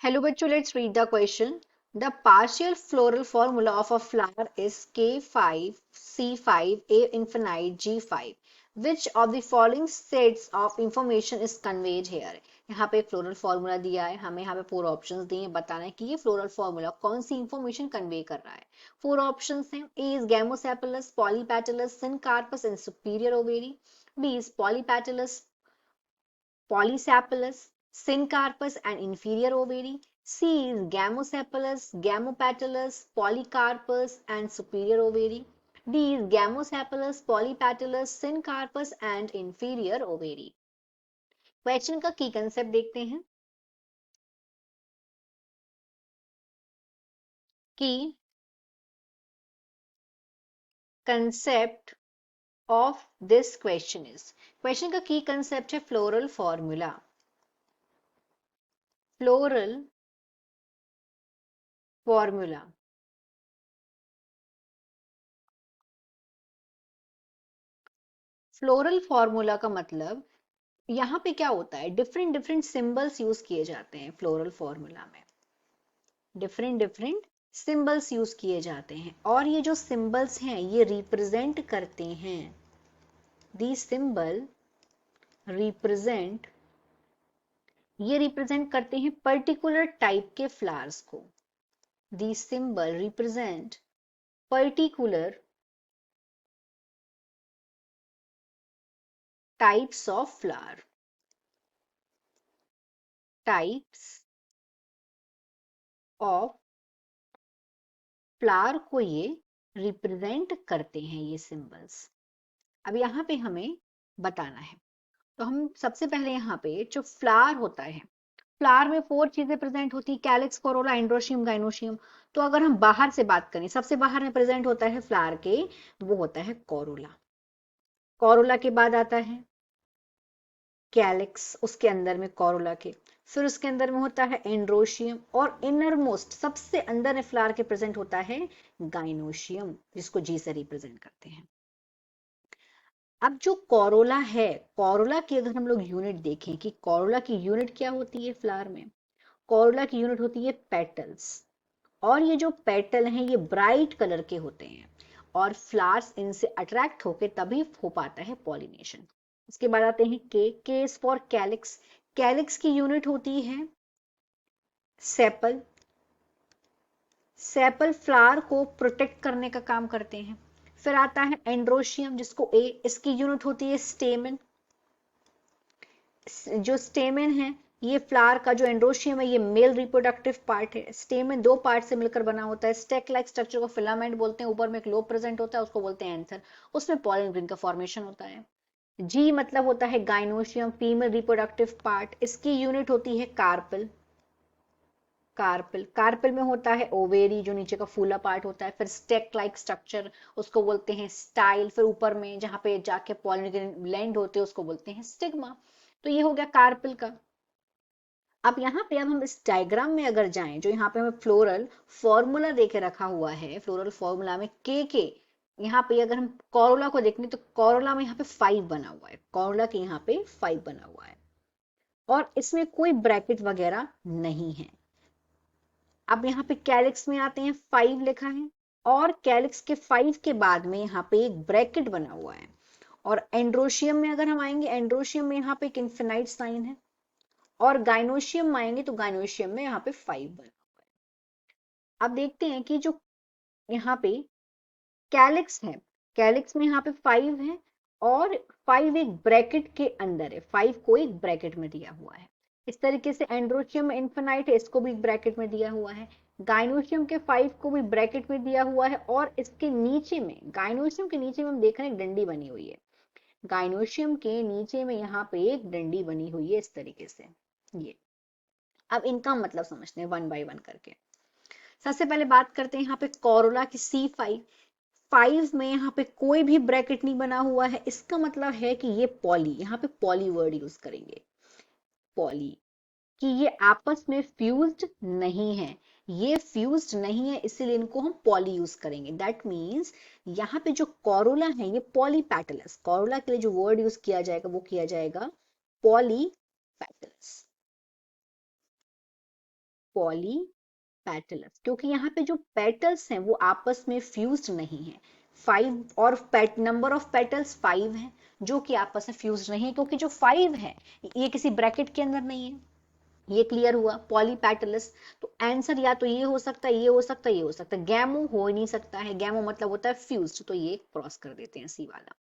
Hello bachcho, let's read the question. The partial floral formula of a flower is K5, C5, A infinite, G5. Which of the following sets of information is conveyed here? यहाँ पे एक floral formula दिया है, हमें यहाँ पे 4 options दिए हैं, बताना है कि ये फ्लोरल फॉर्मूला कौन सी इंफॉर्मेशन कन्वे कर रहा है। 4 ऑप्शंस हैं। A is gamosepalous, polypetalous, syncarpous and superior ovary. B is polypetalous, Polysepalus, Syncarpus and inferior ovary. C is Gamosepalus, Gamopetalus, Polycarpus and superior ovary. D is Gamosepalus, Polypetalus, Syncarpus and inferior ovary. Question का की concept देखते हैं कि concept of this question is, question का की concept है floral formula. Floral formula floral formula का मतलब यहाँ पे क्या होता है, डिफरेंट डिफरेंट सिंबल्स यूज किए जाते हैं फ्लोरल फॉर्मूला में। डिफरेंट डिफरेंट सिंबल्स यूज किए जाते हैं और ये जो सिंबल्स हैं ये रिप्रेजेंट करते हैं, दी सिंबल रिप्रेजेंट, ये रिप्रेजेंट करते हैं पर्टिकुलर टाइप के फ्लावर्स को। The symbol represent particular types of flower, types of flower को ये रिप्रेजेंट करते हैं ये सिंबल्स। अब यहाँ पे हमें बताना है, तो हम सबसे पहले यहाँ पे जो फ्लावर होता है, फ्लावर में 4 चीजें प्रेजेंट होती है, कैलिक्स, कोरोला, एंड्रोशियम, गाइनोशियम। तो अगर हम बाहर से बात करें, सबसे बाहर में प्रेजेंट होता है फ्लावर के, वो होता है कोरोला। कोरोला के बाद आता है कैलिक्स, उसके अंदर में कोरोला के, फिर उसके अंदर में होता है एंड्रोशियम और इनर मोस्ट सबसे अंदर में फ्लावर के प्रेजेंट होता है गाइनोशियम, जिसको जी से रिप्रेजेंट करते हैं। अब जो कोरोला है, कोरोला की अगर हम लोग यूनिट देखें कि कोरोला की यूनिट क्या होती है फ्लावर में, कोरोला की यूनिट होती है पेटल्स। और ये जो पेटल हैं ये ब्राइट कलर के होते हैं और फ्लावर्स इनसे अट्रैक्ट होके तभी हो पाता है पॉलिनेशन। उसके बाद आते हैं के इज फॉर कैलिक्स। कैलिक्स की यूनिट होती है सेपल। सेपल फ्लावर को प्रोटेक्ट करने का काम करते हैं। फिर आता है एंड्रोशियम, जिसको ए, इसकी यूनिट होती है स्टेमन। जो स्टेमन है, ये फ्लावर का जो एंड्रोशियम है ये मेल रिप्रोडक्टिव पार्ट है। स्टेमन 2 पार्ट से मिलकर बना होता है। स्टेक लाइक स्ट्रक्चर को फिलामेंट बोलते हैं, ऊपर में एक लोब प्रेजेंट होता है, उसको बोलते हैं एंथर, उसमें पॉलन ग्रेन का फॉर्मेशन होता है। जी मतलब होता है गाइनोशियम, फीमेल रिप्रोडक्टिव पार्ट, इसकी यूनिट होती है कार्पल। कार्पल, कार्पल में होता है ओवेरी, जो नीचे का फूला पार्ट होता है। फिर स्टेक लाइक स्ट्रक्चर, उसको बोलते हैं स्टाइल। फिर ऊपर में जहां पे जाके पॉलन ग्रेन लैंड होते हैं उसको बोलते हैं स्टिग्मा। तो ये हो गया कार्पल का। अब यहाँ पे, अब हम इस डायग्राम में अगर जाएं, जो यहाँ पे हमें फ्लोरल फॉर्मूला देके रखा हुआ है, फ्लोरल फॉर्मूला में के यहाँ पे अगर हम कोरोला को देखें तो कोरोला में यहाँ पे 5 बना हुआ है, कोरोला के यहाँ पे 5 बना हुआ है और इसमें कोई ब्रैकेट वगैरह नहीं है। अब यहाँ पे कैलिक्स में आते हैं, 5 लिखा है और कैलिक्स के 5 के बाद में यहाँ पे एक ब्रैकेट बना हुआ है। और एंड्रोशियम में अगर हम आएंगे, एंड्रोशियम में यहाँ पे एक इन्फिनाइट साइन है और गाइनोशियम में आएंगे तो गाइनोशियम में यहाँ पे 5 बना हुआ है। अब देखते हैं कि जो यहाँ पे कैलिक्स है, कैलिक्स में यहाँ पे 5 है और 5 एक ब्रैकेट के अंदर है, 5 को एक ब्रैकेट में दिया हुआ है। इस तरीके से एंड्रोशियम में इन्फिनाइट है, इसको भी एक ब्रैकेट में दिया हुआ है। गाइनोशियम के 5 को भी ब्रैकेट में दिया हुआ है और इसके नीचे में, गाइनोशियम के नीचे में हम देख रहे हैं एक डंडी बनी हुई है। गाइनोशियम के नीचे में यहाँ पे एक डंडी बनी हुई है इस तरीके से। ये, अब इनका मतलब समझते हैं वन बाय वन करके। सबसे पहले बात करते हैं यहाँ पे कोरोला की C5। 5 में यहाँ पे कोई भी ब्रैकेट नहीं बना हुआ है, इसका मतलब है कि ये पॉली, यहाँ पे पॉली वर्ड यूज करेंगे, पॉली, कि ये आपस में फ्यूज्ड नहीं है। ये फ्यूज्ड नहीं है इसीलिए इनको हम पॉली यूज करेंगे। दैट मीन्स यहाँ पे जो कोरोला है ये पॉलीपेटलस, कोरोला के लिए जो वर्ड यूज किया जाएगा वो किया जाएगा पॉलीपेटलस, पॉलीपेटलस, क्योंकि यहाँ पे जो पेटल्स हैं वो आपस में फ्यूज्ड नहीं है। 5 और नंबर ऑफ पेटल्स 5 है जो कि आपस में फ्यूज्ड नहीं है, क्योंकि जो 5 है ये किसी ब्रैकेट के अंदर नहीं है। ये क्लियर हुआ पॉलीपेटलस। तो आंसर या तो ये हो सकता है, ये हो सकता है, ये हो सकता है। गैमो हो ही नहीं सकता है, गैमो मतलब होता है फ्यूज्ड, तो ये क्रॉस कर देते हैं सी वाला।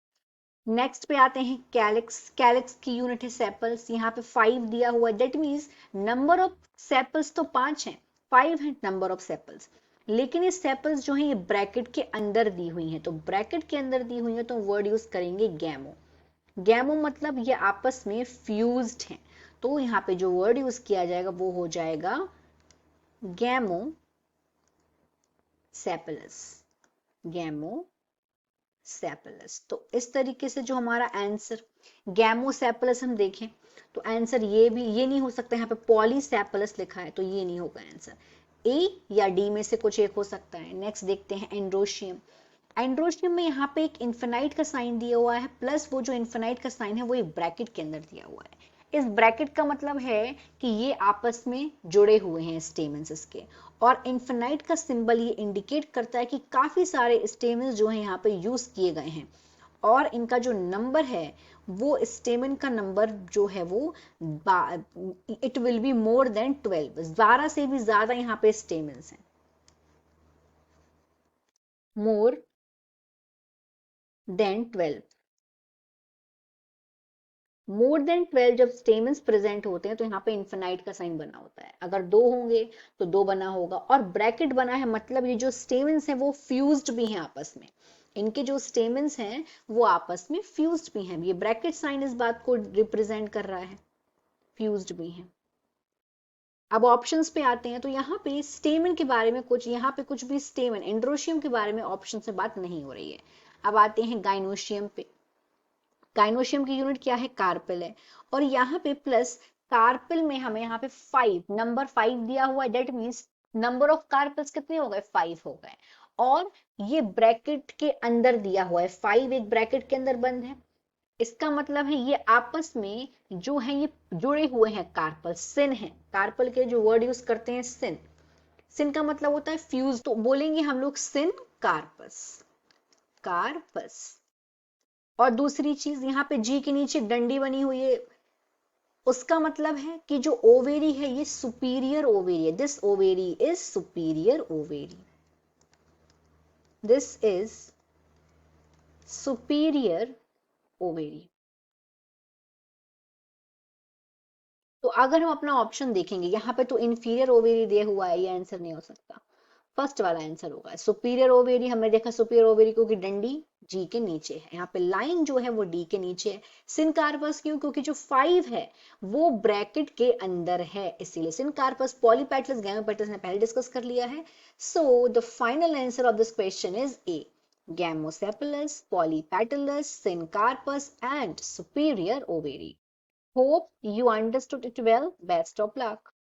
नेक्स्ट पे आते हैं कैलिक्स। कैलिक्स की यूनिट है सेपल्स। यहाँ पे 5 दिया हुआ है, that means number of sepals तो 5 है, 5 है नंबर ऑफ सेपल्स, लेकिन ये सेपल्स जो है ये ब्रैकेट के अंदर दी हुई हैं, तो ब्रैकेट के अंदर दी हुई है तो वर्ड यूज करेंगे गैमो। गैमो मतलब ये आपस में फ्यूज्ड हैं, तो यहाँ पे जो वर्ड यूज किया जाएगा वो हो जाएगा गैमो सेपलस। गैमो सेपलस। तो इस तरीके से जो हमारा आंसर गैमोसेपलस हम देखें तो आंसर ये भी, ये नहीं हो सकता, यहाँ पे पॉलीसेपलस लिखा है तो ये नहीं होगा आंसर। ए या डी में से कुछ एक हो सकता है। नेक्स्ट देखते हैं एंड्रोशियम। एंड्रोशियम में यहाँ पे एक इन्फिनाइट का साइन दिया हुआ है, प्लस वो जो इन्फिनाइट का साइन है वो एक ब्रैकेट के अंदर दिया हुआ है। इस ब्रैकेट का मतलब है कि ये आपस में जुड़े हुए हैं स्टेमेंस इसके, और इन्फिनाइट का सिंबल ये इंडिकेट करता है कि काफी सारे स्टेमेंस जो है यहाँ पे यूज किए गए हैं, और इनका जो नंबर है वो स्टेमन का नंबर जो है वो it will be more than 12, 12 से भी ज्यादा यहाँ पे स्टेमन्स हैं। मोर देन 12, मोर देन 12 जब स्टेमन्स प्रेजेंट होते हैं तो यहाँ पे इन्फिनाइट का साइन बना होता है। अगर 2 होंगे तो 2 बना होगा, और ब्रैकेट बना है मतलब ये जो स्टेमन्स हैं वो फ्यूज्ड भी हैं आपस में। इनके जो स्टेमन्स हैं वो आपस में फ्यूज्ड भी हैं। ये ब्रैकेट साइन इस बात को रिप्रेजेंट कर रहा है, फ्यूज्ड भी हैं। अब ऑप्शंस पे आते हैं, तो यहाँ पे स्टेमन के बारे में कुछ, यहाँ पे कुछ भी स्टेमन एंड्रोशियम के बारे में ऑप्शन से बात नहीं हो रही है। अब आते हैं गाइनोशियम पे। गाइनोशियम की यूनिट क्या है, कार्पेल है, और यहाँ पे प्लस कार्पेल में हमें यहाँ पे 5 नंबर 5 दिया हुआ है, that means number of carpels कितने हो गए, 5 हो गए, और ये ब्रैकेट के अंदर दिया हुआ है, 5 एक ब्रैकेट के अंदर बंद है। इसका मतलब है ये आपस में जो है ये जुड़े हुए हैं, कार्पल सिन है। कार्पल के जो वर्ड यूज करते हैं सिन, सिन का मतलब होता है फ्यूज, तो बोलेंगे हम लोग सिन कार्पस, कार्पस। और दूसरी चीज यहाँ पे जी के नीचे डंडी बनी हुई है, उसका मतलब है कि जो ओवेरी है ये सुपीरियर ओवेरी है, this ovary is superior ovary, this is superior ovary. तो अगर हम अपना ऑप्शन देखेंगे यहाँ पे तो इंफीरियर ओवेरी दिया हुआ है, ये आंसर नहीं हो सकता, फर्स्ट वाला आंसर होगा सुपीरियर ओवेरी। हमने देखा सुपीरियर ओवेरी क्योंकि डंडी जी के नीचे है, यहाँ पे लाइन जो है वो डी के नीचे है। सिनकार्पस क्यों, क्योंकि जो 5 है वो ब्रैकेट के अंदर है, इसीलिए सिनकार्पस। पॉलीपेटलस गैमोपेटलस ने पहले डिस्कस कर लिया है। So the final answer of this question is a, gamosepalous, polypetalous, syncarpous and superior ovary. Hope you understood it well. Best of luck.